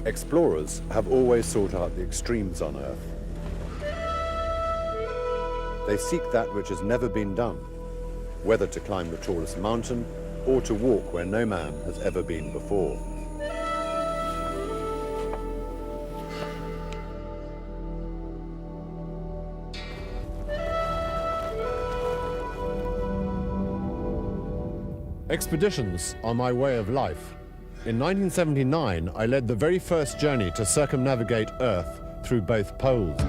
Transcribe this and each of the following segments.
Explorers have always sought out the extremes on Earth. They seek that which has never been done, whether to climb the tallest mountain or to walk where no man has ever been before. Expeditions are my way of life. In 1979, I led the very first journey to circumnavigate Earth through both poles.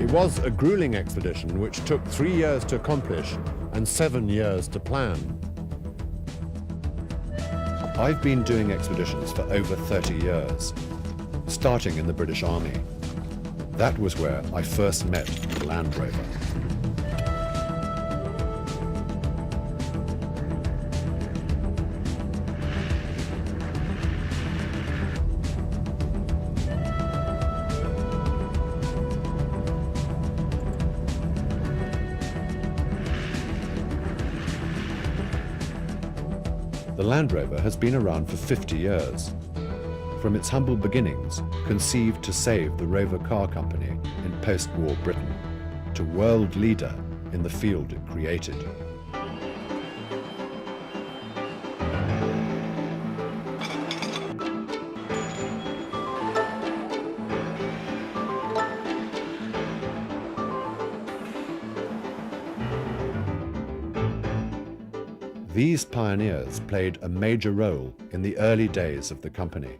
It was a grueling expedition which took 3 years to accomplish and 7 years to plan. I've been doing expeditions for over 30 years, starting in the British Army. That was where I first met the Land Rover. The Land Rover has been around for 50 years. From its humble beginnings, conceived to save the Rover car company in post-war Britain, to world leader in the field it created. These pioneers played a major role in the early days of the company.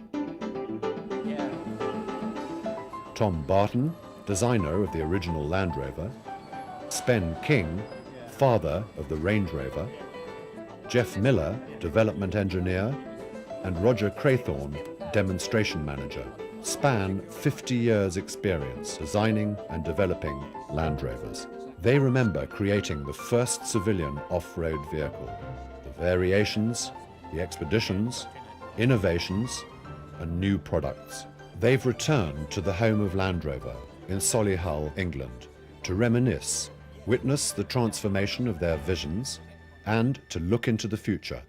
Tom Barton, designer of the original Land Rover, Spen King, father of the Range Rover, Jeff Miller, development engineer, and Roger Craythorne, demonstration manager, span 50 years' experience designing and developing Land Rovers. They remember creating the first civilian off-road vehicle, the variations, the expeditions, innovations, and new products. They've returned to the home of Land Rover in Solihull, England, to reminisce, witness the transformation of their visions, and to look into the future.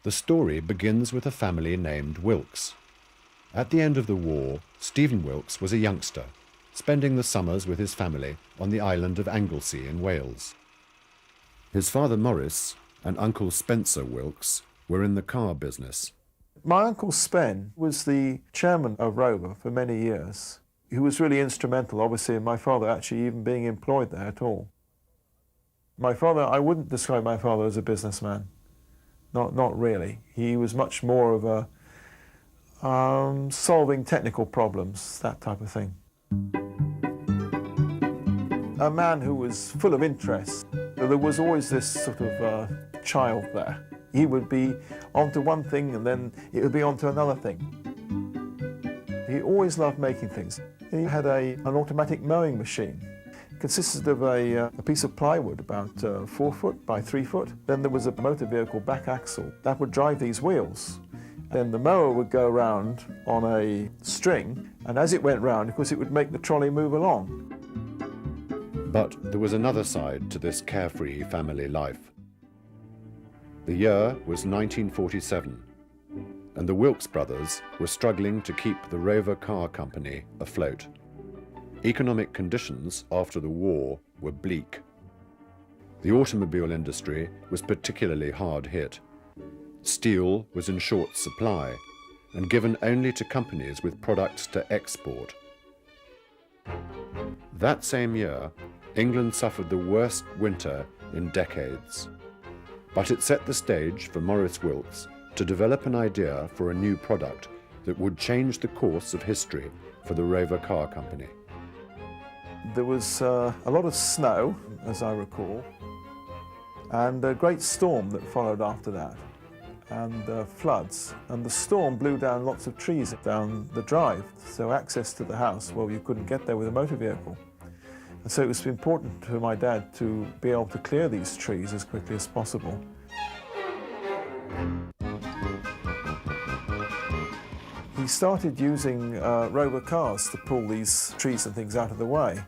The story begins with a family named Wilkes. At the end of the war, Stephen Wilkes was a youngster, spending the summers with his family on the island of Anglesey in Wales. His father Maurice and uncle Spencer Wilkes were in the car business. My uncle Spen was the chairman of Rover for many years. He was really instrumental, obviously, in my father actually even being employed there at all. My father, I wouldn't describe my father as a businessman. Not really. He was much more of a solving technical problems, that type of thing. A man who was full of interest. There was always this sort of child there. He would be onto one thing and then it would be onto another thing. He always loved making things. He had an automatic mowing machine. It consisted of a piece of plywood about 4 foot by 3 foot. Then there was a motor vehicle back axle that would drive these wheels. Then the mower would go around on a string, and as it went round, of course, it would make the trolley move along. But there was another side to this carefree family life. The year was 1947, and the Wilkes brothers were struggling to keep the Rover Car Company afloat. Economic conditions after the war were bleak. The automobile industry was particularly hard hit. Steel was in short supply and given only to companies with products to export. That same year, England suffered the worst winter in decades. But it set the stage for Maurice Wilkes to develop an idea for a new product that would change the course of history for the Rover Car Company. There was a lot of snow, as I recall, and a great storm that followed after that, and floods. And the storm blew down lots of trees down the drive, so access to the house, well, you couldn't get there with a motor vehicle. And so it was important for my dad to be able to clear these trees as quickly as possible. He started using Rover cars to pull these trees and things out of the way.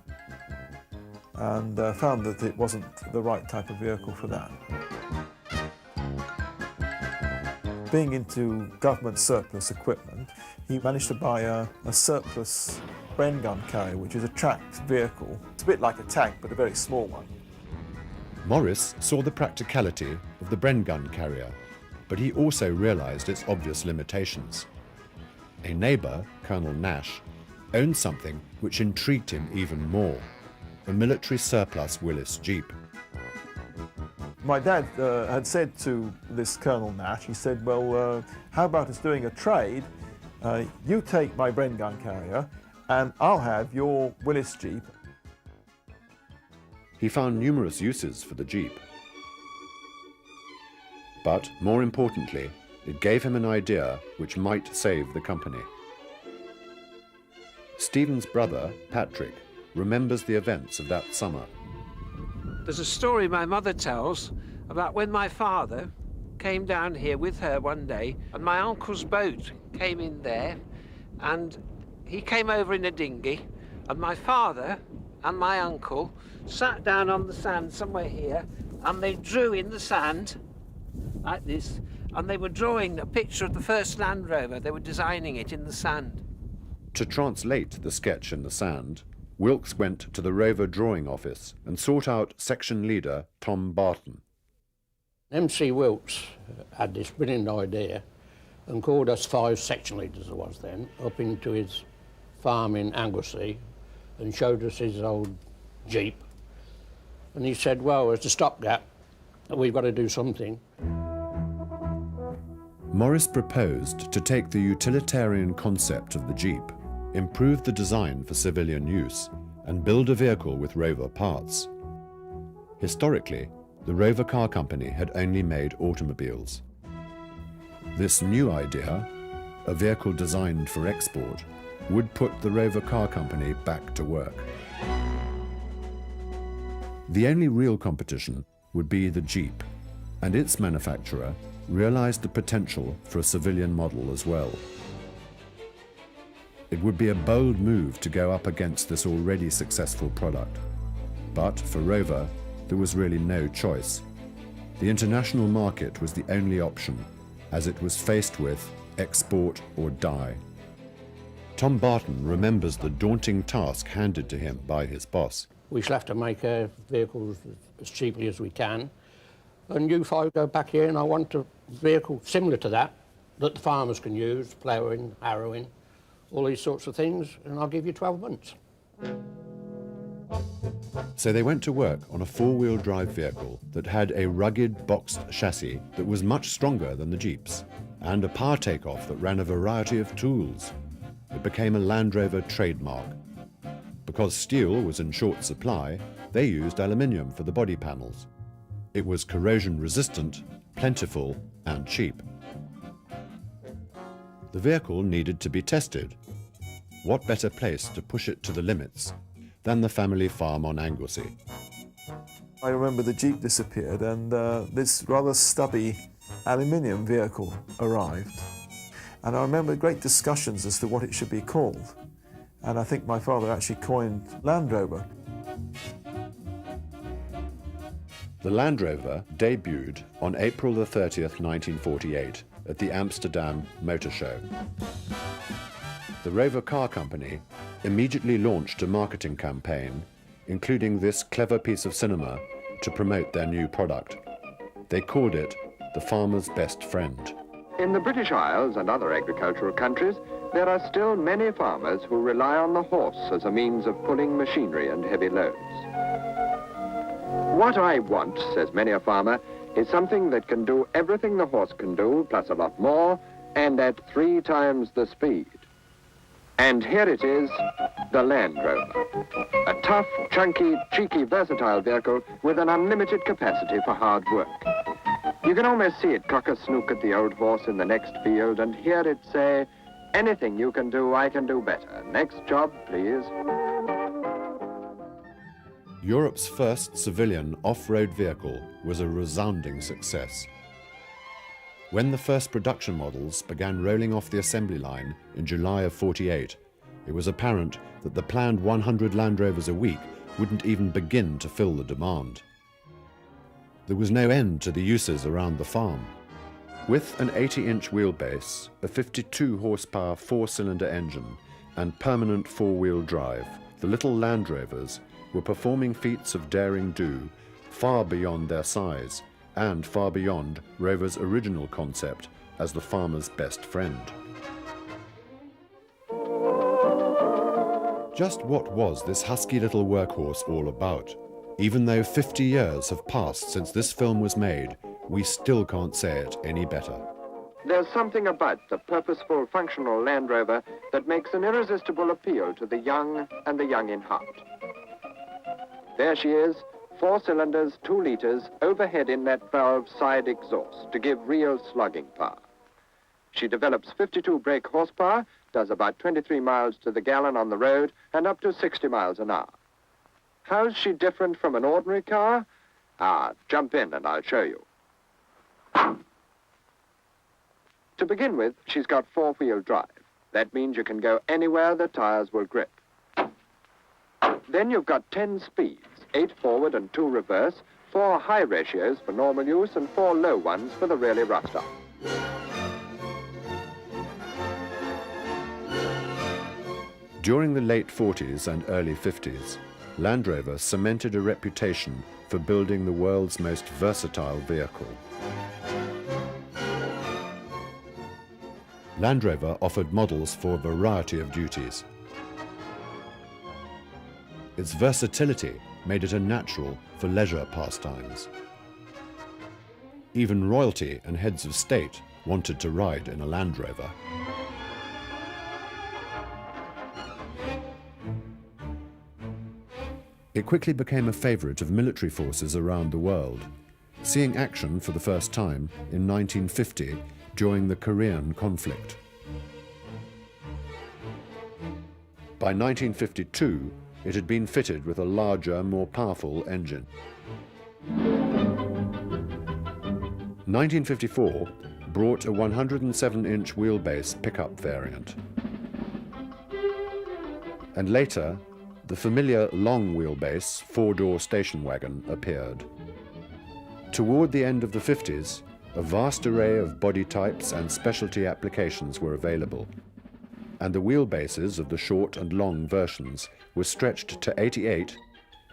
and found that it wasn't the right type of vehicle for that. Being into government surplus equipment, he managed to buy a surplus Bren gun carrier, which is a tracked vehicle. It's a bit like a tank, but a very small one. Morris saw the practicality of the Bren gun carrier, but he also realized its obvious limitations. A neighbor, Colonel Nash, owned something which intrigued him even more, a military surplus Willis Jeep. My dad had said to this Colonel Nash, he said, well, how about us doing a trade? You take my Bren gun carrier and I'll have your Willis Jeep. He found numerous uses for the Jeep. But more importantly, it gave him an idea which might save the company. Stephen's brother, Patrick, remembers the events of that summer. There's a story my mother tells about when my father came down here with her one day, and my uncle's boat came in there, and he came over in a dinghy, and my father and my uncle sat down on the sand somewhere here, and they drew in the sand like this, and they were drawing a picture of the first Land Rover. They were designing it in the sand. To translate the sketch in the sand, Wilkes went to the Rover drawing office and sought out section leader Tom Barton. MC Wilkes had this brilliant idea and called us 5 section leaders, there was then, up into his farm in Anglesey and showed us his old Jeep. And he said, well, as a stopgap, we've got to do something. Morris proposed to take the utilitarian concept of the Jeep, improve the design for civilian use, and build a vehicle with Rover parts. Historically, the Rover Car Company had only made automobiles. This new idea, a vehicle designed for export, would put the Rover Car Company back to work. The only real competition would be the Jeep, and its manufacturer realized the potential for a civilian model as well. It would be a bold move to go up against this already successful product. But for Rover, there was really no choice. The international market was the only option, as it was faced with export or die. Tom Barton remembers the daunting task handed to him by his boss. We shall have to make vehicles as cheaply as we can. And you 5 go back here and I want a vehicle similar to that the farmers can use, ploughing, harrowing, all these sorts of things, and I'll give you 12 months. So they went to work on a 4-wheel drive vehicle that had a rugged boxed chassis that was much stronger than the Jeeps, and a power takeoff that ran a variety of tools. It became a Land Rover trademark. Because steel was in short supply, they used aluminium for the body panels. It was corrosion resistant, plentiful, and cheap. The vehicle needed to be tested. What better place to push it to the limits than the family farm on Anglesey? I remember the Jeep disappeared and this rather stubby aluminium vehicle arrived. And I remember great discussions as to what it should be called. And I think my father actually coined Land Rover. The Land Rover debuted on April the 30th, 1948 at the Amsterdam Motor Show. The Rover Car Company immediately launched a marketing campaign, including this clever piece of cinema, to promote their new product. They called it the farmer's best friend. In the British Isles and other agricultural countries, there are still many farmers who rely on the horse as a means of pulling machinery and heavy loads. What I want, says many a farmer, is something that can do everything the horse can do, plus a lot more, and at 3 times the speed. And here it is, the Land Rover. A tough, chunky, cheeky, versatile vehicle with an unlimited capacity for hard work. You can almost see it cock a snook at the old horse in the next field and hear it say, anything you can do, I can do better. Next job, please. Europe's first civilian off-road vehicle was a resounding success. When the first production models began rolling off the assembly line in July of '48, it was apparent that the planned 100 Land Rovers a week wouldn't even begin to fill the demand. There was no end to the uses around the farm. With an 80-inch wheelbase, a 52-horsepower four-cylinder engine, and permanent four-wheel drive, the little Land Rovers were performing feats of daring do far beyond their size and far beyond Rover's original concept as the farmer's best friend. Just what was this husky little workhorse all about? Even though 50 years have passed since this film was made, we still can't say it any better. There's something about the purposeful, functional Land Rover that makes an irresistible appeal to the young and the young in heart. There she is, 4 cylinders, 2 litres, overhead inlet valve side exhaust to give real slugging power. She develops 52 brake horsepower, does about 23 miles to the gallon on the road, and up to 60 miles an hour. How's she different from an ordinary car? Jump in and I'll show you. To begin with, she's got 4-wheel drive. That means you can go anywhere the tires will grip. Then you've got 10 speeds, 8 forward and 2 reverse, 4 high ratios for normal use and 4 low ones for the really rough stuff. During the late 40s and early 50s, Land Rover cemented a reputation for building the world's most versatile vehicle. Land Rover offered models for a variety of duties. Its versatility made it a natural for leisure pastimes. Even royalty and heads of state wanted to ride in a Land Rover. It quickly became a favorite of military forces around the world, seeing action for the first time in 1950 during the Korean conflict. By 1952, it had been fitted with a larger, more powerful engine. 1954 brought a 107-inch wheelbase pickup variant. And later, the familiar long wheelbase 4-door station wagon appeared. Toward the end of the 50s, a vast array of body types and specialty applications were available, and the wheelbases of the short and long versions were stretched to 88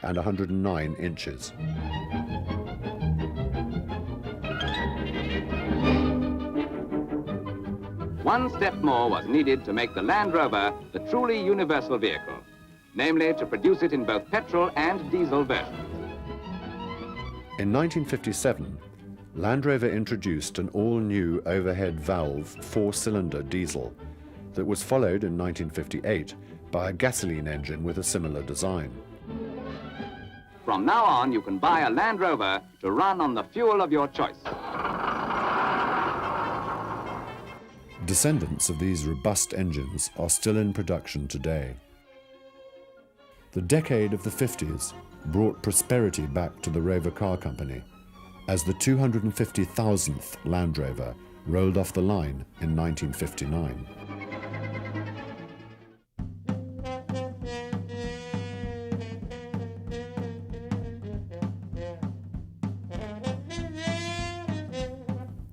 and 109 inches. One step more was needed to make the Land Rover the truly universal vehicle, namely to produce it in both petrol and diesel versions. In 1957, Land Rover introduced an all-new overhead valve 4-cylinder diesel that was followed in 1958 by a gasoline engine with a similar design. From now on, you can buy a Land Rover to run on the fuel of your choice. Descendants of these robust engines are still in production today. The decade of the 50s brought prosperity back to the Rover Car Company as the 250,000th Land Rover rolled off the line in 1959.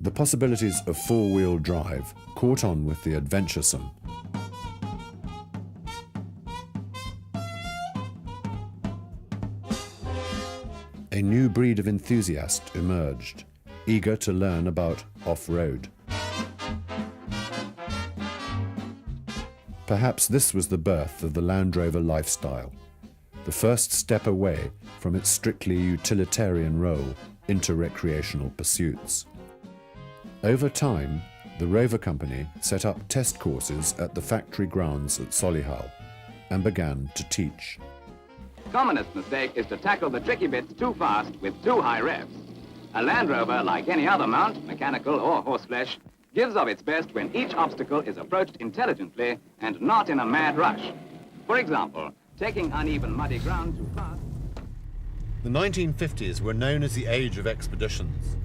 The possibilities of 4-wheel drive caught on with the adventuresome. A new breed of enthusiast emerged, eager to learn about off-road. Perhaps this was the birth of the Land Rover lifestyle, the first step away from its strictly utilitarian role into recreational pursuits. Over time, the Rover Company set up test courses at the factory grounds at Solihull and began to teach. Commonest mistake is to tackle the tricky bits too fast with too high revs. A Land Rover, like any other mount, mechanical or horseflesh, gives of its best when each obstacle is approached intelligently and not in a mad rush. For example, taking uneven muddy ground too fast. The 1950s were known as the age of expeditions.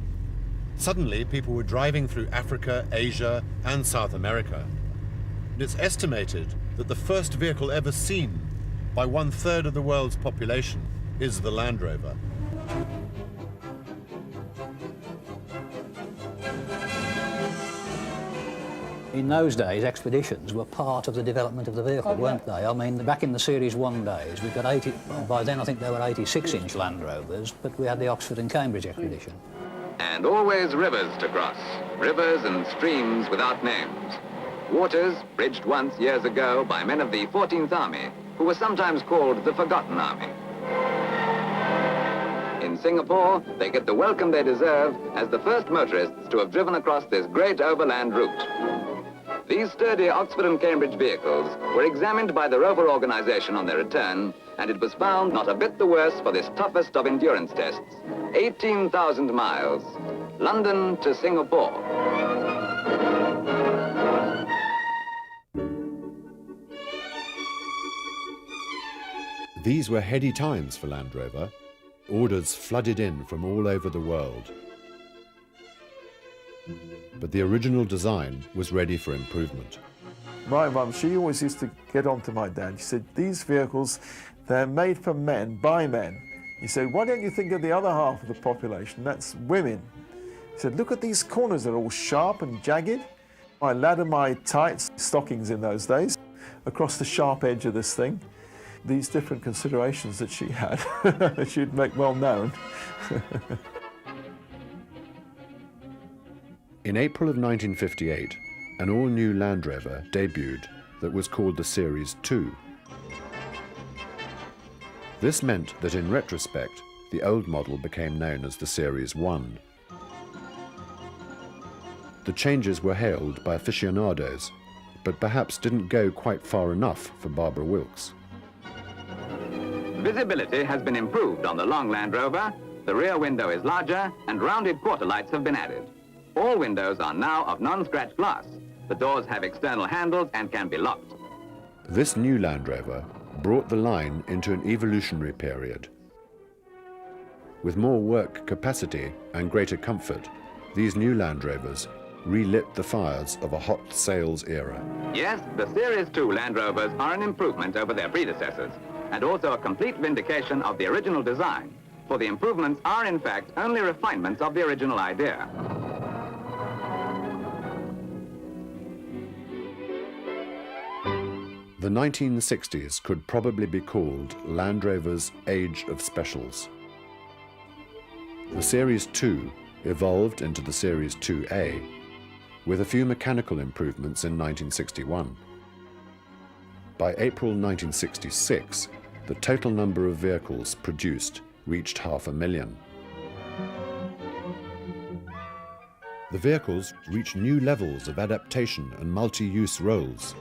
Suddenly, people were driving through Africa, Asia, and South America. And it's estimated that the first vehicle ever seen by 1/3 of the world's population is the Land Rover. In those days, expeditions were part of the development of the vehicle, weren't they? I mean, back in the Series 1 days, we got 80, well, by then I think there were 86-inch Land Rovers, but we had the Oxford and Cambridge expedition. And always rivers to cross, rivers and streams without names. Waters bridged once years ago by men of the 14th Army, who were sometimes called the Forgotten Army. In Singapore, they get the welcome they deserve as the first motorists to have driven across this great overland route. These sturdy Oxford and Cambridge vehicles were examined by the Rover organization on their return, and it was found not a bit the worse for this toughest of endurance tests. 18,000 miles, London to Singapore. These were heady times for Land Rover. Orders flooded in from all over the world. But the original design was ready for improvement. My mum, she always used to get on to my dad. She said, these vehicles, they're made for men, by men. He said, why don't you think of the other half of the population? That's women. He said, look at these corners, they're all sharp and jagged. I ladder my tights, stockings in those days, across the sharp edge of this thing. These different considerations that she had, she'd make well known. In April of 1958, an all-new Land Rover debuted that was called the Series 2. This meant that in retrospect, the old model became known as the Series 1. The changes were hailed by aficionados, but perhaps didn't go quite far enough for Barbara Wilkes. Visibility has been improved on the long Land Rover. The rear window is larger and rounded quarter lights have been added. All windows are now of non-scratch glass. The doors have external handles and can be locked. This new Land Rover brought the line into an evolutionary period. With more work capacity and greater comfort, these new Land Rovers relit the fires of a hot sales era. Yes, the Series 2 Land Rovers are an improvement over their predecessors, and also a complete vindication of the original design, for the improvements are in fact only refinements of the original idea. The 1960s could probably be called Land Rover's Age of Specials. The Series 2 evolved into the Series 2A, with a few mechanical improvements in 1961. By April 1966, the total number of vehicles produced reached 500,000. The vehicles reached new levels of adaptation and multi-use roles.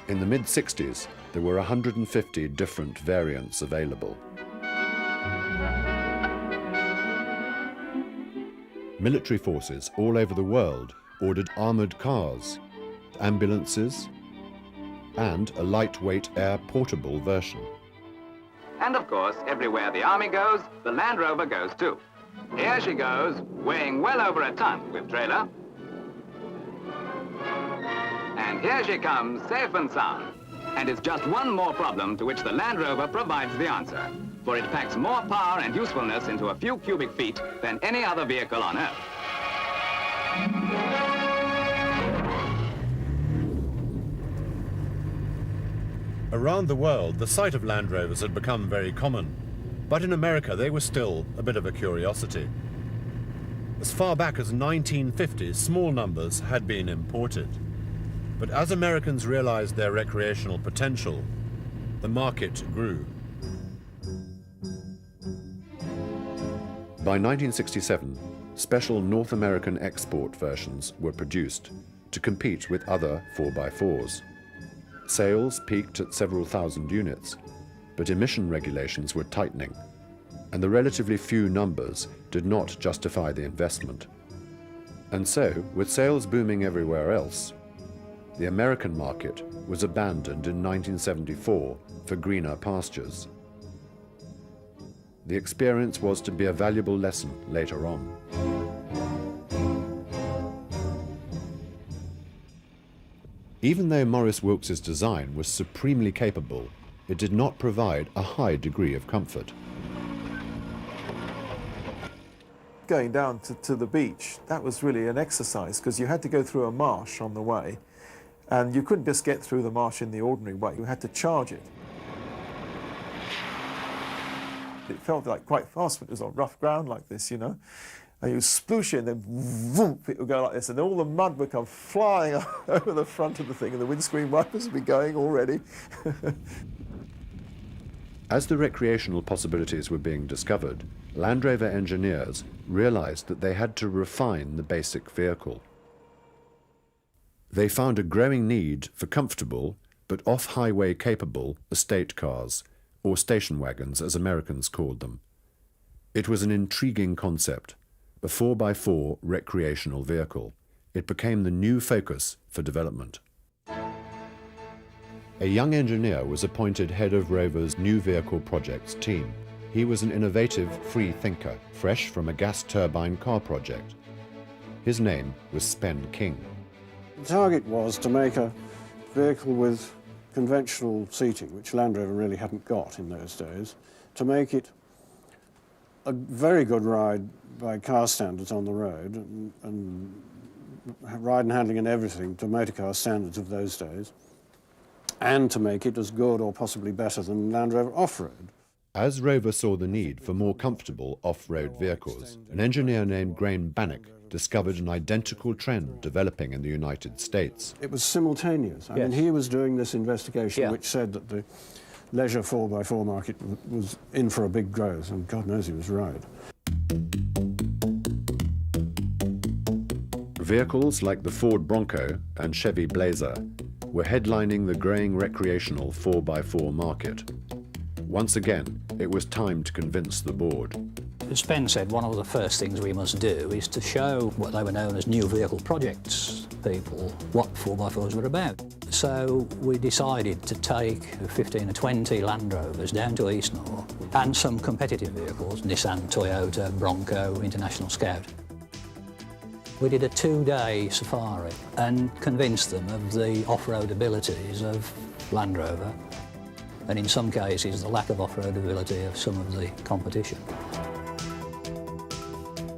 In the mid-60s, there were 150 different variants available. Military forces all over the world ordered armoured cars, ambulances, and a lightweight air portable version. And of course, everywhere the Army goes, the Land Rover goes too. Here she goes, weighing well over a ton with trailer. And here she comes, safe and sound. And it's just one more problem to which the Land Rover provides the answer, for it packs more power and usefulness into a few cubic feet than any other vehicle on Earth. Around the world, the sight of Land Rovers had become very common, but in America they were still a bit of a curiosity. As far back as 1950, small numbers had been imported. But as Americans realized their recreational potential, the market grew. By 1967, special North American export versions were produced to compete with other 4x4s. Sales peaked at several thousand units, but emission regulations were tightening, and the relatively few numbers did not justify the investment. And so, with sales booming everywhere else, the American market was abandoned in 1974 for greener pastures. The experience was to be a valuable lesson later on. Even though Maurice Wilkes's design was supremely capable, it did not provide a high degree of comfort. Going down to the beach, that was really an exercise because you had to go through a marsh on the way, and you couldn't just get through the marsh in the ordinary way. You had to charge it. It felt like quite fast when it was on rough ground like this, you know. And you sploosh it and then whoop, it would go like this, and all the mud would come flying over the front of the thing, and the windscreen wipers would be going already. As the recreational possibilities were being discovered, Land Rover engineers realized that they had to refine the basic vehicle. They found a growing need for comfortable but off-highway capable estate cars, or station wagons as Americans called them. It was an intriguing concept, a 4x4 recreational vehicle. It became the new focus for development. A young engineer was appointed head of Rover's new vehicle projects team. He was an innovative free thinker, fresh from a gas turbine car project. His name was Spen King. The target was to make a vehicle with conventional seating, which Land Rover really hadn't got in those days, to make it a very good ride by car standards on the road, and ride and handling and everything to motor car standards of those days, and to make it as good or possibly better than Land Rover off-road. As Rover saw the need for more comfortable off-road vehicles, an engineer named Graham Bannock discovered an identical trend developing in the United States. It was simultaneous. I mean, he was doing this investigation which said that the leisure 4x4 market was in for a big growth, and God knows he was right. Vehicles like the Ford Bronco and Chevy Blazer were headlining the growing recreational 4x4 market. Once again, it was time to convince the board. As Spen said, one of the first things we must do is to show what they were known as new vehicle projects people what 4x4s were about. So we decided to take 15 or 20 Land Rovers down to East North and some competitive vehicles, Nissan, Toyota, Bronco, International Scout. We did a 2-day safari and convinced them of the off-road abilities of Land Rover, and in some cases the lack of off-road ability of some of the competition.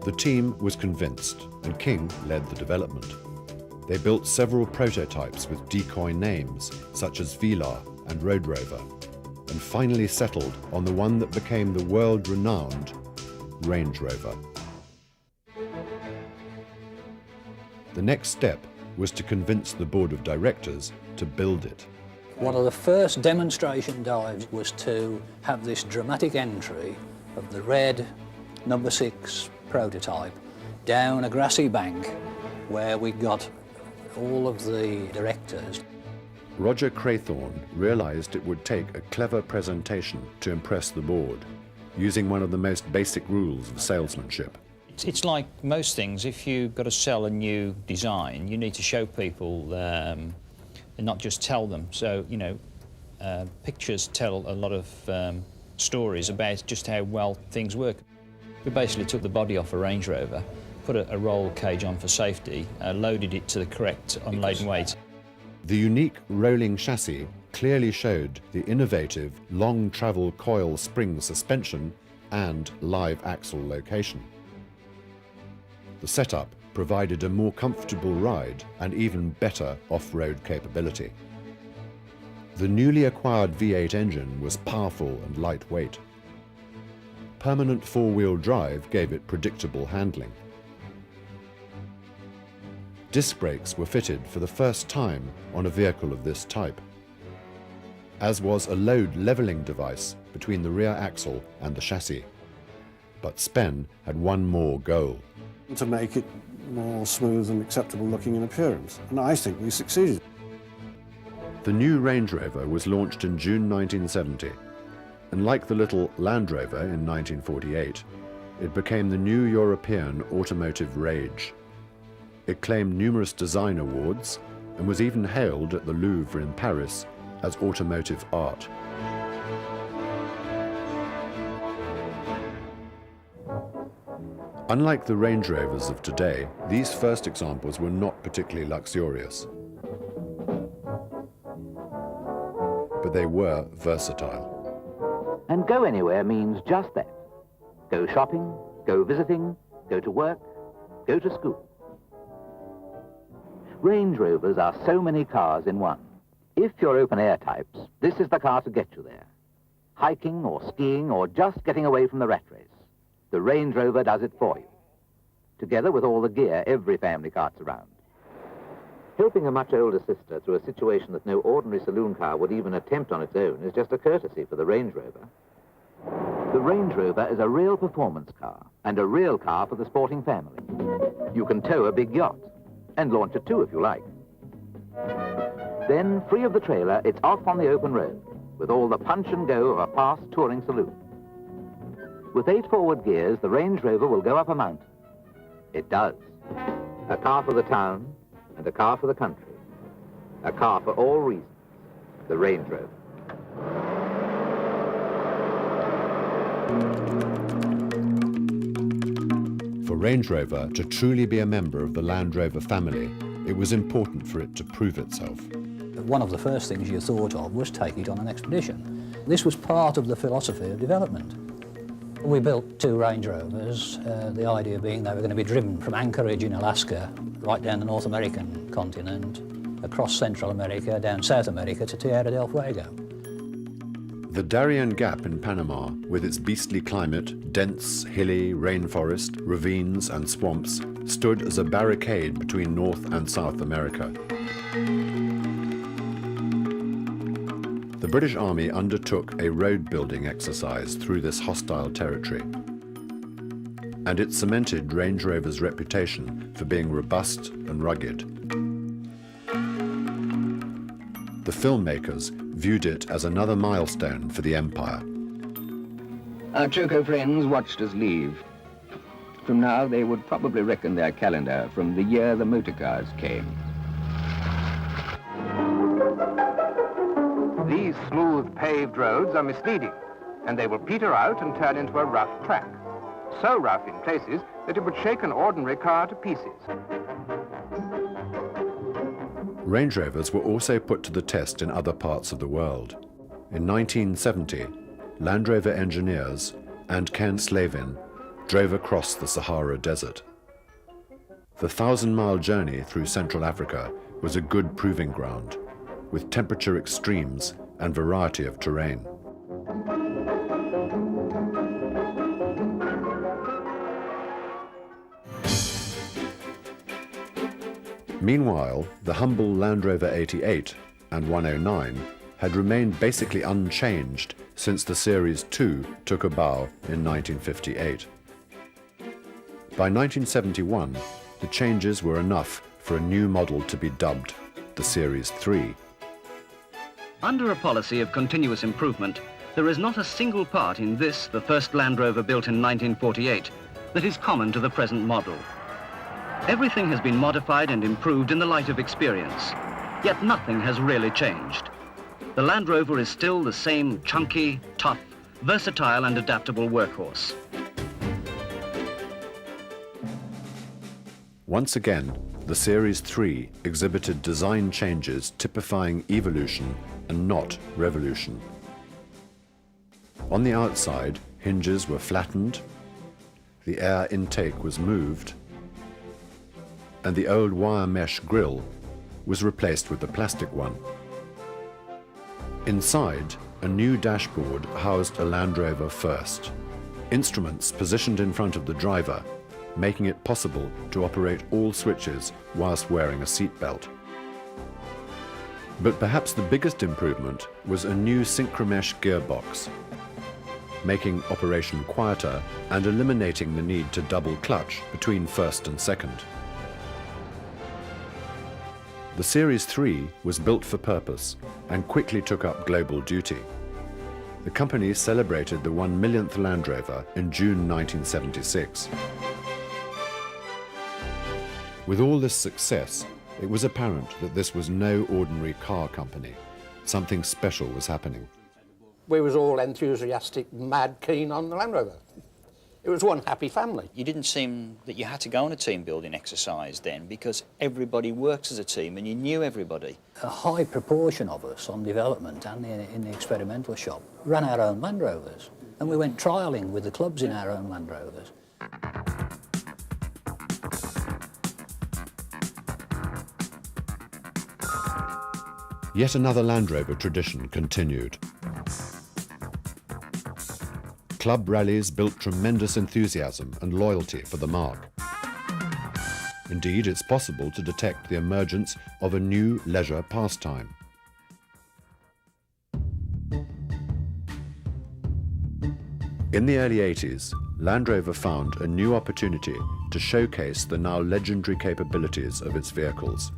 The team was convinced, and King led the development. They built several prototypes with decoy names, such as Velar and Road Rover, and finally settled on the one that became the world-renowned Range Rover. The next step was to convince the board of directors to build it. One of the first demonstration dives was to have this dramatic entry of the red number 6 prototype down a grassy bank where we got all of the directors. Roger Craythorne realized it would take a clever presentation to impress the board, using one of the most basic rules of salesmanship. It's like most things. If you've got to sell a new design, you need to show people and not just tell them. So, you know, pictures tell a lot of stories about just how well things work. We basically took the body off a Range Rover, put a roll cage on for safety, loaded it to the correct unladen weight. The unique rolling chassis clearly showed the innovative long travel coil spring suspension and live axle location. The setup provided a more comfortable ride and even better off-road capability. The newly acquired V8 engine was powerful and lightweight. Permanent four-wheel drive gave it predictable handling. Disc brakes were fitted for the first time on a vehicle of this type, as was a load leveling device between the rear axle and the chassis. But Spen had one more goal: to make it more smooth and acceptable looking in appearance, and I think we succeeded. The new Range Rover was launched in June 1970, and like the little Land Rover in 1948, it became the new European automotive rage. It claimed numerous design awards and was even hailed at the Louvre in Paris as automotive art. Unlike the Range Rovers of today, these first examples were not particularly luxurious. but they were versatile. And go anywhere means just that. Go shopping, go visiting, go to work, go to school. Range Rovers are so many cars in one. If you're open-air types, this is the car to get you there. Hiking or skiing or just getting away from the rat race, the Range Rover does it for you, together with all the gear every family carts around. Helping a much older sister through a situation that no ordinary saloon car would even attempt on its own is just a courtesy for the Range Rover. The Range Rover is a real performance car and a real car for the sporting family. You can tow a big yacht and launch it too if you like. Then, free of the trailer, it's off on the open road with all the punch and go of a past touring saloon. With 8 forward gears, the Range Rover will go up a mountain. It does. A car for the town and a car for the country. A car for all reasons. The Range Rover. For Range Rover to truly be a member of the Land Rover family, it was important for it to prove itself. One of the first things you thought of was take it on an expedition. This was part of the philosophy of development. We built 2 Range Rovers, the idea being they were going to be driven from Anchorage in Alaska right down the North American continent, across Central America, down South America to Tierra del Fuego. The Darien Gap in Panama, with its beastly climate, dense, hilly, rainforest, ravines and swamps, stood as a barricade between North and South America. The British Army undertook a road-building exercise through this hostile territory, and it cemented Range Rover's reputation for being robust and rugged. The filmmakers viewed it as another milestone for the empire. Our Choco friends watched us leave. From now, they would probably reckon their calendar from the year the motorcars came. These smooth paved roads are misleading, and they will peter out and turn into a rough track. So rough in places that it would shake an ordinary car to pieces. Range Rovers were also put to the test in other parts of the world. In 1970, Land Rover engineers and Ken Slavin drove across the Sahara Desert. The 1,000-mile journey through Central Africa was a good proving ground, with temperature extremes and variety of terrain. Meanwhile, the humble Land Rover 88 and 109 had remained basically unchanged since the Series 2 took a bow in 1958. By 1971, the changes were enough for a new model to be dubbed the Series 3. Under a policy of continuous improvement, there is not a single part in this, the first Land Rover built in 1948, that is common to the present model. Everything has been modified and improved in the light of experience, yet nothing has really changed. The Land Rover is still the same chunky, tough, versatile and adaptable workhorse. Once again, the Series 3 exhibited design changes typifying evolution and not revolution. On the outside, hinges were flattened, the air intake was moved, and the old wire mesh grille was replaced with a plastic one. Inside, a new dashboard housed a Land Rover First. Instruments positioned in front of the driver, making it possible to operate all switches whilst wearing a seatbelt. But perhaps the biggest improvement was a new synchromesh gearbox, making operation quieter and eliminating the need to double clutch between first and second. The Series 3 was built for purpose and quickly took up global duty. The company celebrated the 1 millionth Land Rover in June 1976. With all this success, it was apparent that this was no ordinary car company. Something special was happening. We was all enthusiastic, mad keen on the Land Rover. It was one happy family. You didn't seem that you had to go on a team building exercise then, because everybody works as a team and you knew everybody. A high proportion of us on development and in the experimental shop ran our own Land Rovers, and we went trialling with the clubs in our own Land Rovers. Yet another Land Rover tradition continued. Club rallies built tremendous enthusiasm and loyalty for the marque. Indeed, it's possible to detect the emergence of a new leisure pastime. In the early 80s, Land Rover found a new opportunity to showcase the now legendary capabilities of its vehicles.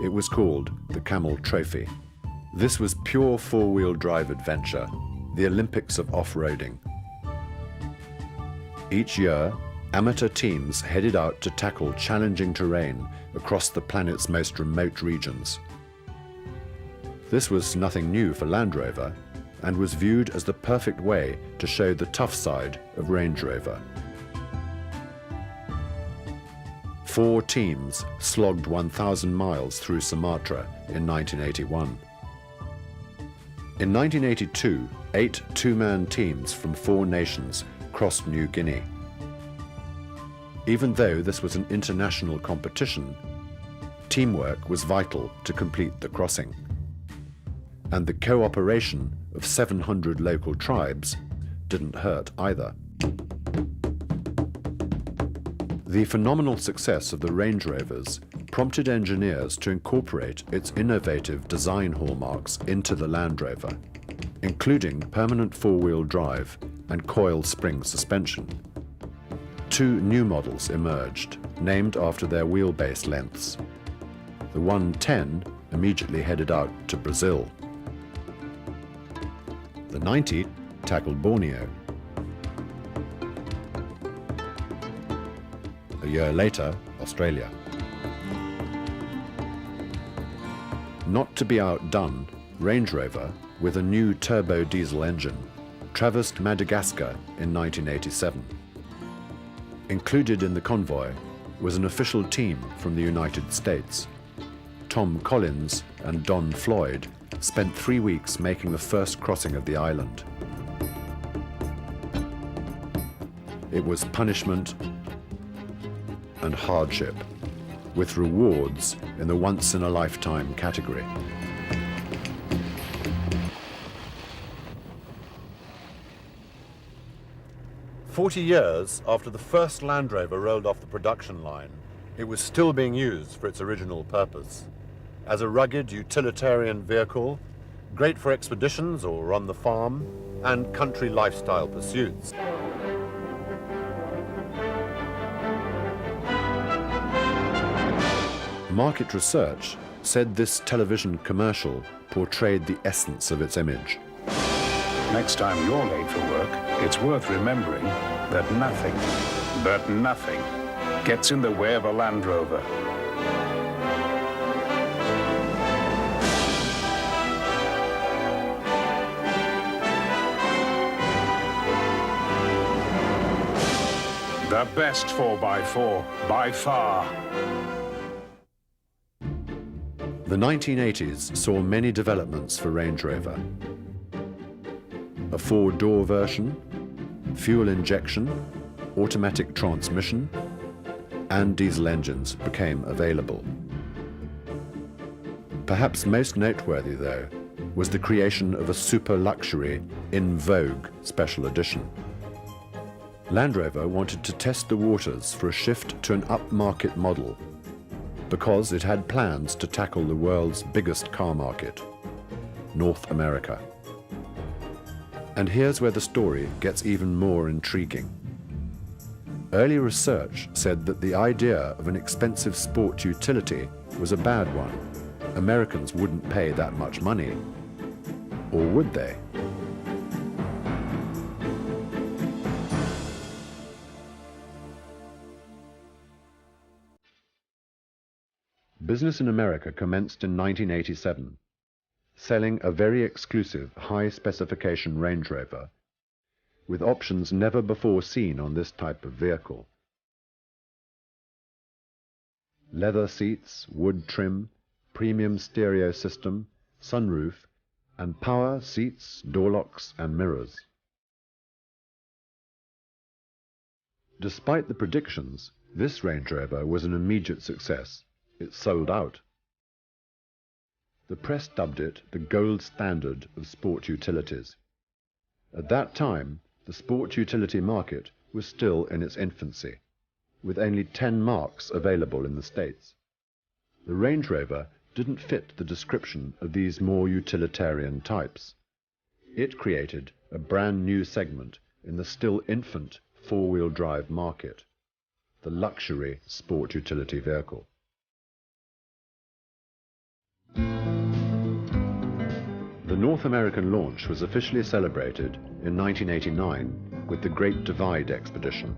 It was called the Camel Trophy. This was pure four-wheel drive adventure, the Olympics of off-roading. Each year, amateur teams headed out to tackle challenging terrain across the planet's most remote regions. This was nothing new for Land Rover and was viewed as the perfect way to show the tough side of Range Rover. 4 teams slogged 1,000 miles through Sumatra in 1981. In 1982, 8 two-man teams from 4 nations crossed New Guinea. Even though this was an international competition, teamwork was vital to complete the crossing. And the cooperation of 700 local tribes didn't hurt either. The phenomenal success of the Range Rovers prompted engineers to incorporate its innovative design hallmarks into the Land Rover, including permanent four-wheel drive and coil spring suspension. 2 new models emerged, named after their wheelbase lengths. The 110 immediately headed out to Brazil. The 90 tackled Borneo. A year later, Australia. Not to be outdone, Range Rover, with a new turbo diesel engine, traversed Madagascar in 1987. Included in the convoy was an official team from the United States. Tom Collins and Don Floyd spent 3 weeks making the first crossing of the island. It was punishment and hardship, with rewards in the once-in-a-lifetime category. "40 years after the first Land Rover rolled off the production line, it was still being used for its original purpose. As a rugged utilitarian vehicle, great for expeditions or on the farm, and country lifestyle pursuits. Market research said this television commercial portrayed the essence of its image. Next time you're late for work, it's worth remembering that nothing, but nothing, gets in the way of a Land Rover. The best 4x4, by far. The 1980s saw many developments for Range Rover. A 4-door version, fuel injection, automatic transmission, and diesel engines became available. Perhaps most noteworthy, though, was the creation of a super luxury In Vogue special edition. Land Rover wanted to test the waters for a shift to an upmarket model because it had plans to tackle the world's biggest car market, North America. And here's where the story gets even more intriguing. Early research said that the idea of an expensive sport utility was a bad one. Americans wouldn't pay that much money. Or would they? Business in America commenced in 1987, selling a very exclusive high-specification Range Rover, with options never before seen on this type of vehicle. Leather seats, wood trim, premium stereo system, sunroof, and power seats, door locks and mirrors. Despite the predictions, this Range Rover was an immediate success. It sold out. The press dubbed it the gold standard of sport utilities. At that time, the sport utility market was still in its infancy, with only 10 marques available in the States. The Range Rover didn't fit the description of these more utilitarian types. It created a brand new segment in the still infant four-wheel drive market, the luxury sport utility vehicle. The North American launch was officially celebrated in 1989 with the Great Divide Expedition.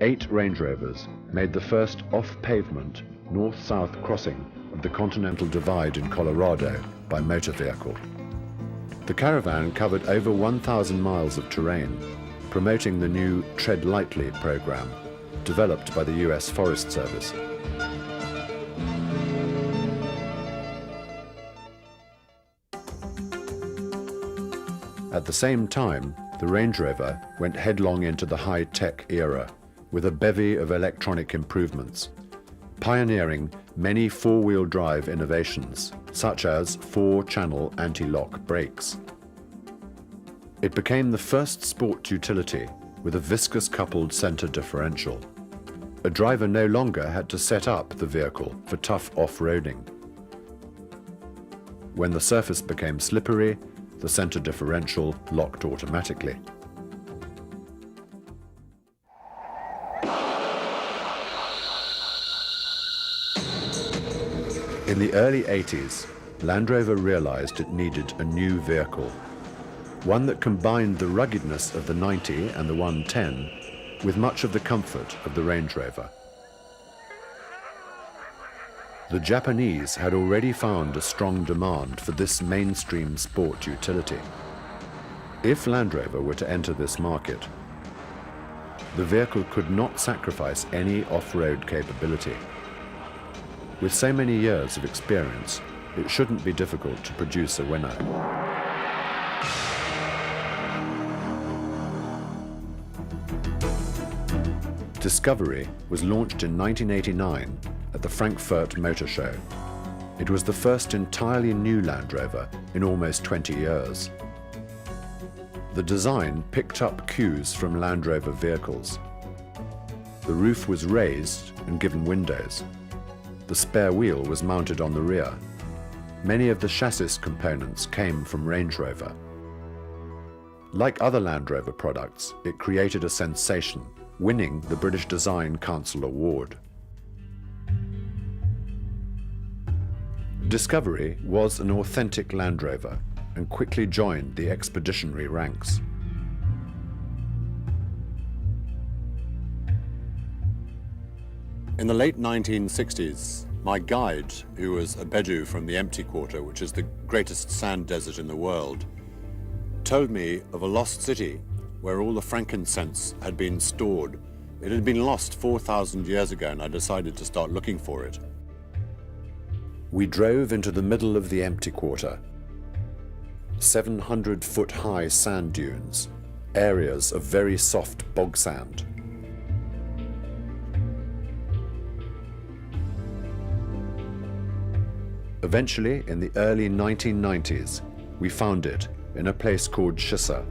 8 Range Rovers made the first off-pavement north-south crossing of the Continental Divide in Colorado by motor vehicle. The caravan covered over 1,000 miles of terrain, promoting the new Tread Lightly program, developed by the US Forest Service. At the same time, the Range Rover went headlong into the high-tech era with a bevy of electronic improvements, pioneering many four-wheel drive innovations, such as 4-channel anti-lock brakes. It became the first sport utility with a viscous-coupled center differential. A driver no longer had to set up the vehicle for tough off-roading. When the surface became slippery, the center differential locked automatically. In the early 80s, Land Rover realized it needed a new vehicle, one that combined the ruggedness of the 90 and the 110 with much of the comfort of the Range Rover. The Japanese had already found a strong demand for this mainstream sport utility. If Land Rover were to enter this market, the vehicle could not sacrifice any off-road capability. With so many years of experience, it shouldn't be difficult to produce a winner. Discovery was launched in 1989 at the Frankfurt Motor Show. It was the first entirely new Land Rover in almost 20 years. The design picked up cues from Land Rover vehicles. The roof was raised and given windows. The spare wheel was mounted on the rear. Many of the chassis components came from Range Rover. Like other Land Rover products, it created a sensation, winning the British Design Council Award. Discovery was an authentic Land Rover and quickly joined the expeditionary ranks. In the late 1960s, my guide, who was a Bedou from the Empty Quarter, which is the greatest sand desert in the world, told me of a lost city where all the frankincense had been stored. It had been lost 4,000 years ago, and I decided to start looking for it. We drove into the middle of the Empty Quarter. 700-foot-high sand dunes, areas of very soft bog sand. Eventually, in the early 1990s, we found it in a place called Shissa.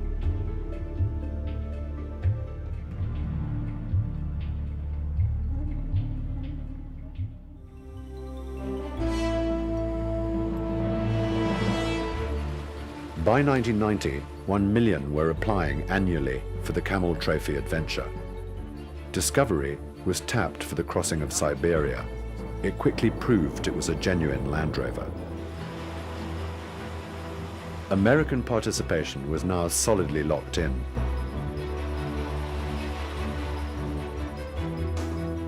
By 1990, 1 million were applying annually for the Camel Trophy adventure. Discovery was tapped for the crossing of Siberia. It quickly proved it was a genuine Land Rover. American participation was now solidly locked in.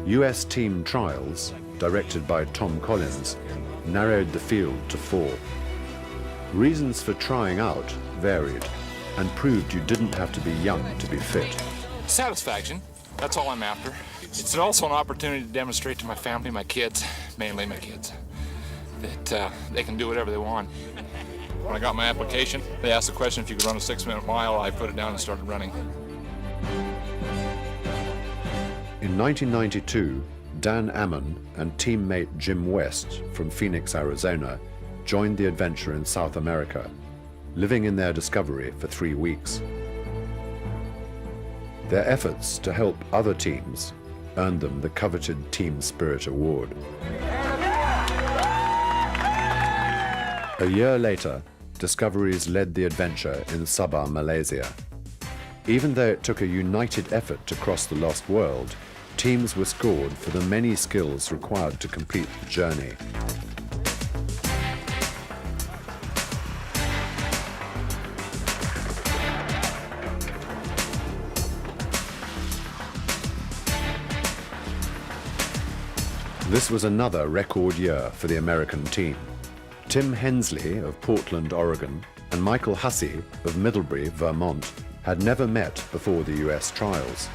US team trials, directed by Tom Collins, narrowed the field to 4. Reasons for trying out varied. and proved you didn't have to be young to be fit. Satisfaction, that's all I'm after. It's also an opportunity to demonstrate to my family, my kids, mainly my kids, that they can do whatever they want. When I got my application, they asked the question if you could run a 6-minute mile. I put it down and started running. In 1992, Dan Ammon and teammate Jim West from Phoenix, Arizona, joined the adventure in South America, living in their Discovery for 3 weeks. Their efforts to help other teams earned them the coveted Team Spirit Award. A year later, Discoveries led the adventure in Sabah, Malaysia. Even though it took a united effort to cross the lost world, teams were scored for the many skills required to complete the journey. This was another record year for the American team. Tim Hensley of Portland, Oregon, and Michael Hussey of Middlebury, Vermont, had never met before the US trials.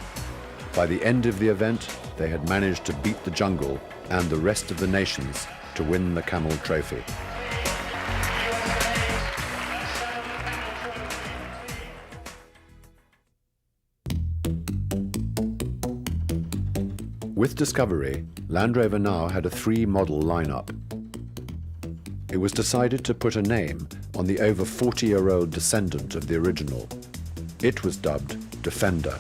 By the end of the event, they had managed to beat the jungle and the rest of the nations to win the Camel Trophy. With Discovery, Land Rover now had a 3-model lineup. It was decided to put a name on the over 40-year-old descendant of the original. It was dubbed Defender,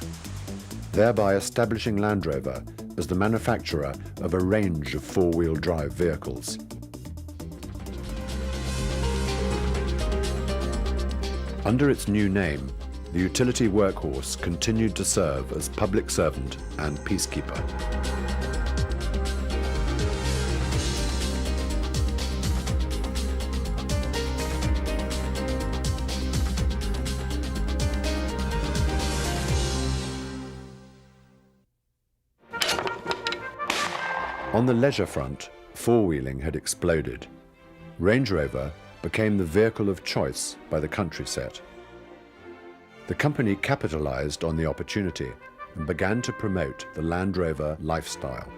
thereby establishing Land Rover as the manufacturer of a range of 4-wheel drive vehicles. Under its new name, the utility workhorse continued to serve as public servant and peacekeeper. On the leisure front, four-wheeling had exploded. Range Rover became the vehicle of choice by the country set. The company capitalized on the opportunity and began to promote the Land Rover lifestyle.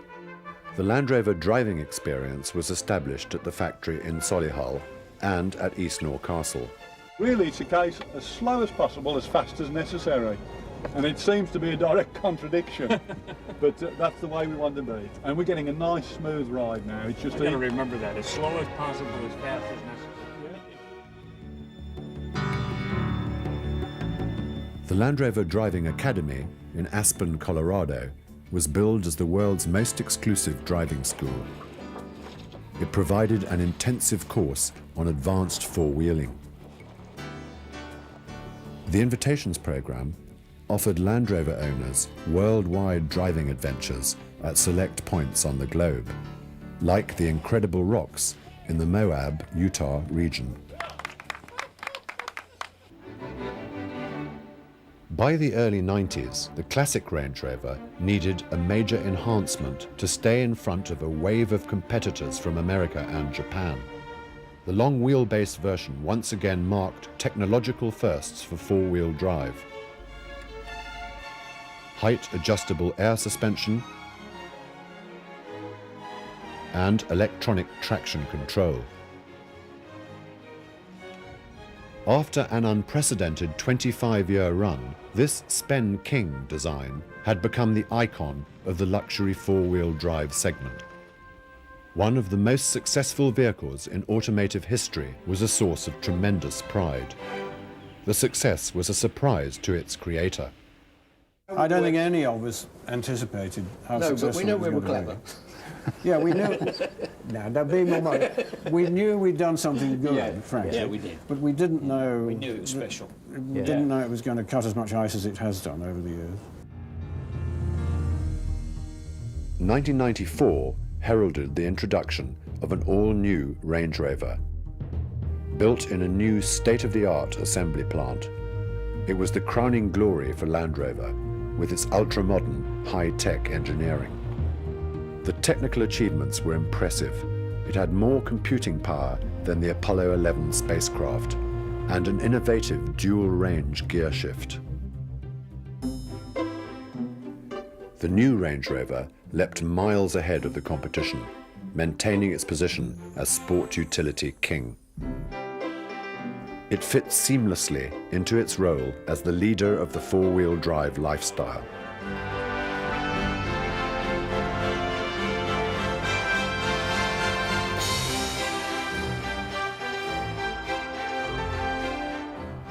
The Land Rover driving experience was established at the factory in Solihull and at Eastnor Castle. Really, it's a case as slow as possible, as fast as necessary. And it seems to be a direct contradiction, but that's the way we want to be. And we're getting a nice, smooth ride now. It's just... We've got to remember that, as slow as possible, as fast as necessary. The Land Rover Driving Academy in Aspen, Colorado, was billed as the world's most exclusive driving school. It provided an intensive course on advanced four-wheeling. The Invitations program offered Land Rover owners worldwide driving adventures at select points on the globe, like the incredible rocks in the Moab, Utah region. By the early 90s, the classic Range Rover needed a major enhancement to stay in front of a wave of competitors from America and Japan. The long wheelbase version once again marked technological firsts for four-wheel drive. Height adjustable air suspension, and electronic traction control. After an unprecedented 25-year run, this Spen King design had become the icon of the luxury four-wheel drive segment. One of the most successful vehicles in automotive history was a source of tremendous pride. The success was a surprise to its creator. I don't think any of us anticipated how successful but we knew it was we were going to clever. be. Yeah, we knew. No, don't be more modest. We knew we'd done something good, frankly. Yeah, we did. But we didn't know. We knew it was special. We didn't know it was going to cut as much ice as it has done over the years. 1994 heralded the introduction of an all-new Range Rover. Built in a new state-of-the-art assembly plant, it was the crowning glory for Land Rover, with its ultra-modern, high-tech engineering. The technical achievements were impressive. It had more computing power than the Apollo 11 spacecraft. and an innovative dual-range gear shift. The new Range Rover leapt miles ahead of the competition, maintaining its position as sport utility king. It fits seamlessly into its role as the leader of the four-wheel drive lifestyle.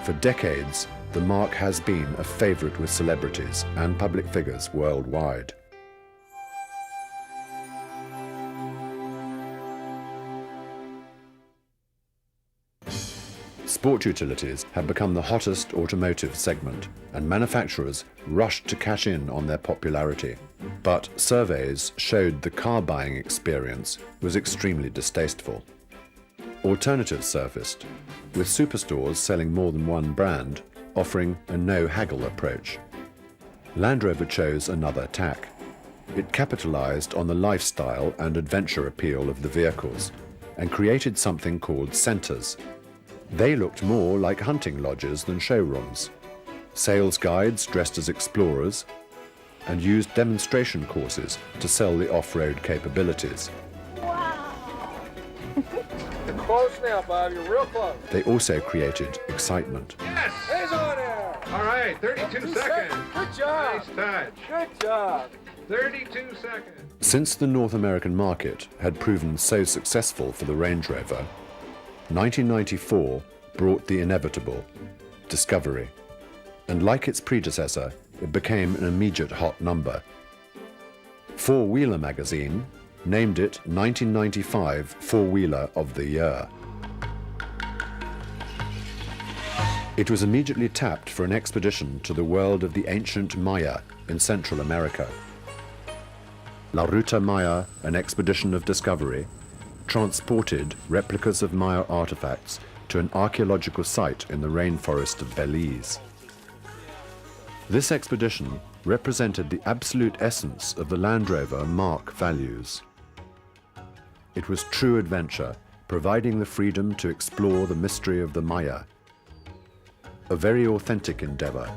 For decades, the marque has been a favorite with celebrities and public figures worldwide. Sport utilities have become the hottest automotive segment, and manufacturers rushed to cash in on their popularity. But surveys showed the car buying experience was extremely distasteful. Alternatives surfaced, with superstores selling more than one brand, offering a no-haggle approach. Land Rover chose another tack. It capitalized on the lifestyle and adventure appeal of the vehicles and created something called centers. They looked more like hunting lodges than showrooms. Sales guides dressed as explorers and used demonstration courses to sell the off-road capabilities. You're close now, Bob. You're real close. They also created excitement. Yes! He's on there! All right, 32 seconds. Good job. Nice touch. Good job. 32 seconds. Since the North American market had proven so successful for the Range Rover, 1994 brought the inevitable, Discovery. And like its predecessor, it became an immediate hot number. Four Wheeler magazine named it 1995 Four-Wheeler of the Year. It was immediately tapped for an expedition to the world of the ancient Maya in Central America. La Ruta Maya, an expedition of discovery, transported replicas of Maya artifacts to an archaeological site in the rainforest of Belize. This expedition represented the absolute essence of the Land Rover marque values. It was true adventure, providing the freedom to explore the mystery of the Maya. A very authentic endeavor,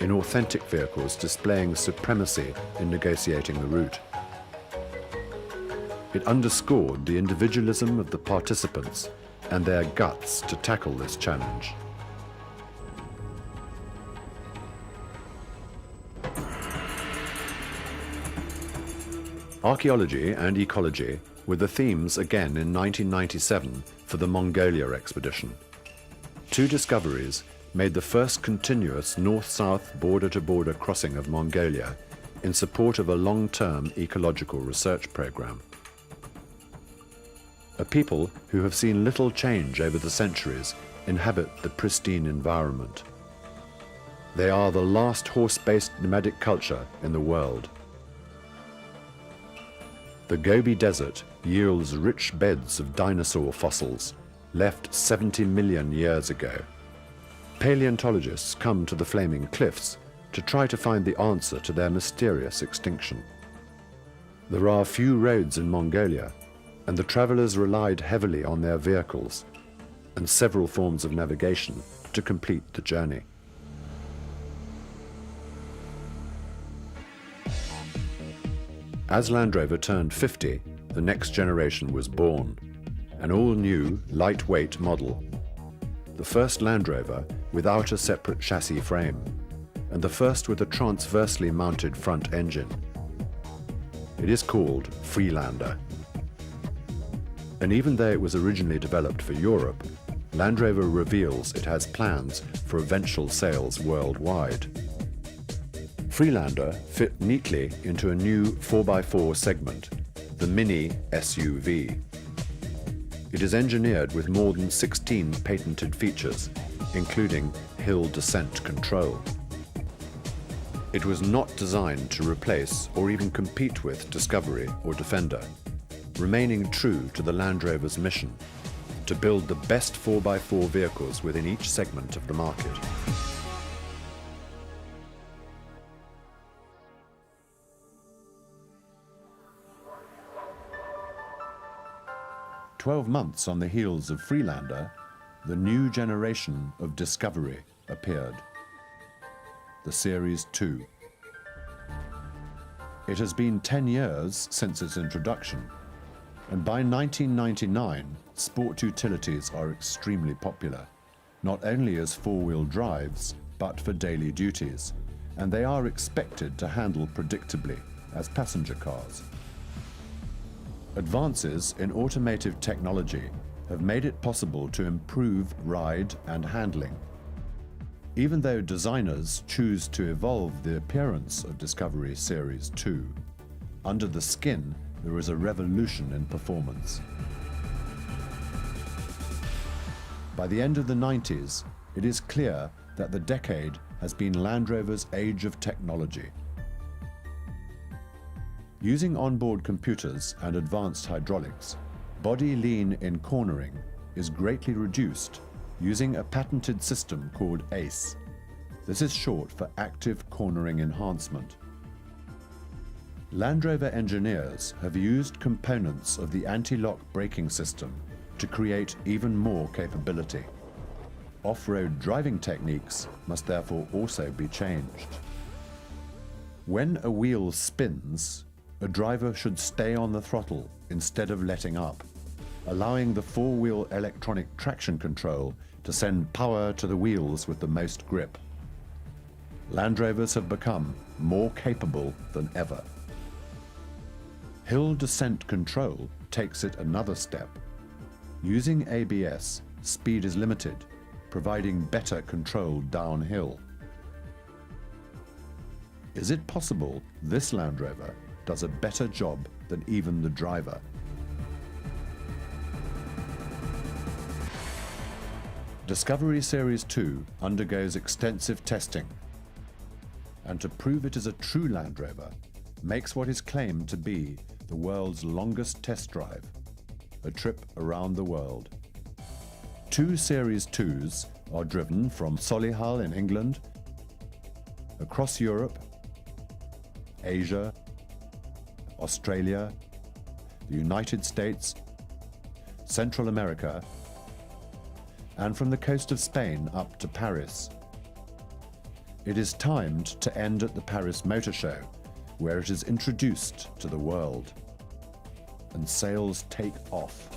in authentic vehicles displaying supremacy in negotiating the route. It underscored the individualism of the participants and their guts to tackle this challenge. Archaeology and ecology were the themes again in 1997 for the Mongolia expedition. Two discoveries made the first continuous north-south border-to-border crossing of Mongolia in support of a long-term ecological research program. A people who have seen little change over the centuries inhabit the pristine environment. They are the last horse-based nomadic culture in the world. The Gobi Desert yields rich beds of dinosaur fossils, left 70 million years ago. Paleontologists come to the Flaming Cliffs to try to find the answer to their mysterious extinction. There are few roads in Mongolia, and the travelers relied heavily on their vehicles and several forms of navigation to complete the journey. As Land Rover turned 50, the next generation was born, an all-new, lightweight model. The first Land Rover without a separate chassis frame, and the first with a transversely mounted front engine. It is called Freelander. And even though it was originally developed for Europe, Land Rover reveals it has plans for eventual sales worldwide. Freelander fit neatly into a new 4x4 segment, the Mini SUV. It is engineered with more than 16 patented features, including hill descent control. It was not designed to replace or even compete with Discovery or Defender, remaining true to the Land Rover's mission to build the best 4x4 vehicles within each segment of the market. "12 months on the heels of Freelander, the new generation of discovery appeared, the Series 2. It has been 10 years since its introduction, and by 1999, sport utilities are extremely popular, not only as four-wheel drives, but for daily duties, and they are expected to handle predictably as passenger cars. Advances in automotive technology have made it possible to improve ride and handling. Even though designers choose to evolve the appearance of Discovery Series 2, under the skin there is a revolution in performance. By the end of the 90s, it is clear that the decade has been Land Rover's age of technology. Using onboard computers and advanced hydraulics, body lean in cornering is greatly reduced using a patented system called ACE. This is short for Active Cornering Enhancement. Land Rover engineers have used components of the anti-lock braking system to create even more capability. Off-road driving techniques must therefore also be changed. When a wheel spins, a driver should stay on the throttle instead of letting up, allowing the four-wheel electronic traction control to send power to the wheels with the most grip. Land Rovers have become more capable than ever. Hill descent control takes it another step. Using ABS, speed is limited, providing better control downhill. Is it possible this Land Rover does a better job than even the driver? Discovery Series 2 undergoes extensive testing, and to prove it is a true Land Rover, makes what is claimed to be the world's longest test drive, a trip around the world. 2 Series 2s are driven from Solihull in England, across Europe, Asia, Australia, the United States, Central America, and from the coast of Spain up to Paris. It is timed to end at the Paris Motor Show, where it is introduced to the world, and sales take off.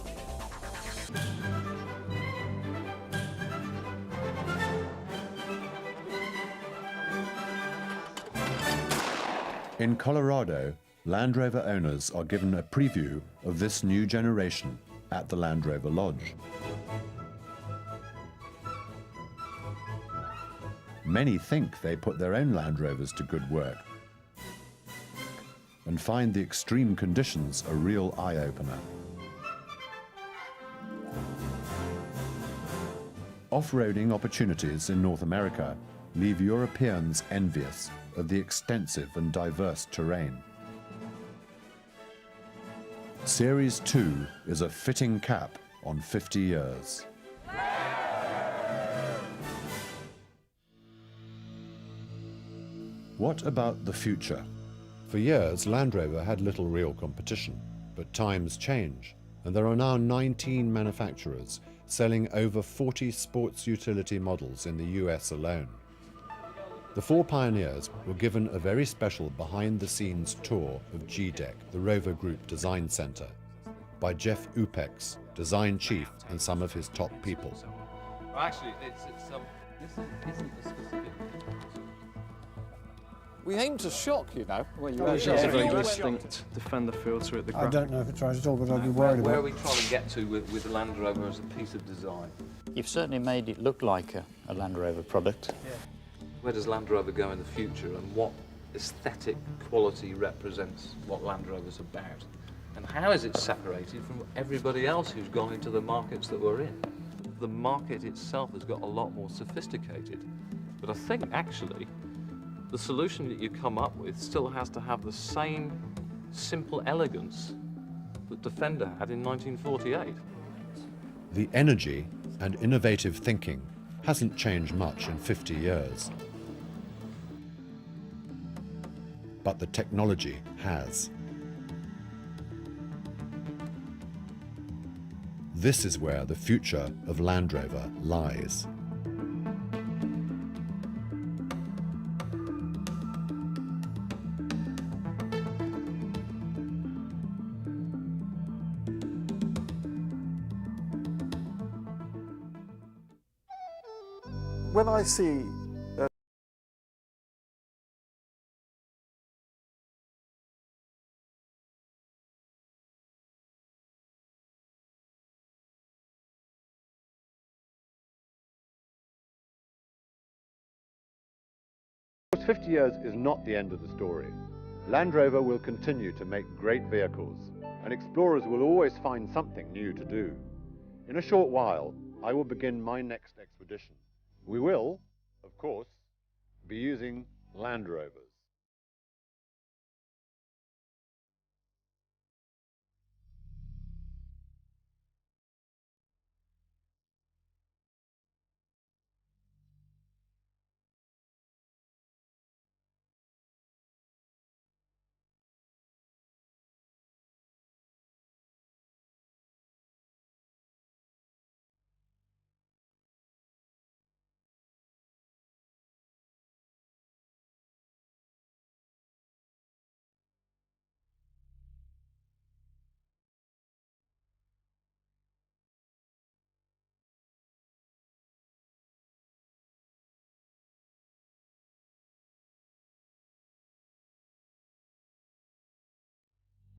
In Colorado, Land Rover owners are given a preview of this new generation at the Land Rover Lodge. Many think they put their own Land Rovers to good work and find the extreme conditions a real eye-opener. Off-roading opportunities in North America leave Europeans envious of the extensive and diverse terrain. Series 2 is a fitting cap on 50 years. What about the future? For years, Land Rover had little real competition, but times change, and there are now 19 manufacturers selling over 40 sports utility models in the US alone. The 4 pioneers were given a very special behind-the-scenes tour of GDEC, the Rover Group Design Center, by Jeff Upex, design chief, and some of his top people. Well, actually, this isn't a specific. We aim to shock, you know. Well, you have a very distinct defender filter at the I don't know if it's right at all, but I'd be worried about it. Where are we trying to get to with the Land Rover as a piece of design? You've certainly made it look like a Land Rover product. Yeah. Where does Land Rover go in the future, and what aesthetic quality represents what Land Rover's about? And how is it separated from everybody else who's gone into the markets that we're in? The market itself has got a lot more sophisticated, but I think actually the solution that you come up with still has to have the same simple elegance that Defender had in 1948. The energy and innovative thinking hasn't changed much in 50 years. But the technology has. This is where the future of Land Rover lies. When I see Of course, 50 years is not the end of the story. Land Rover will continue to make great vehicles, and explorers will always find something new to do. In a short while, I will begin my next expedition. We will, of course, be using Land Rovers.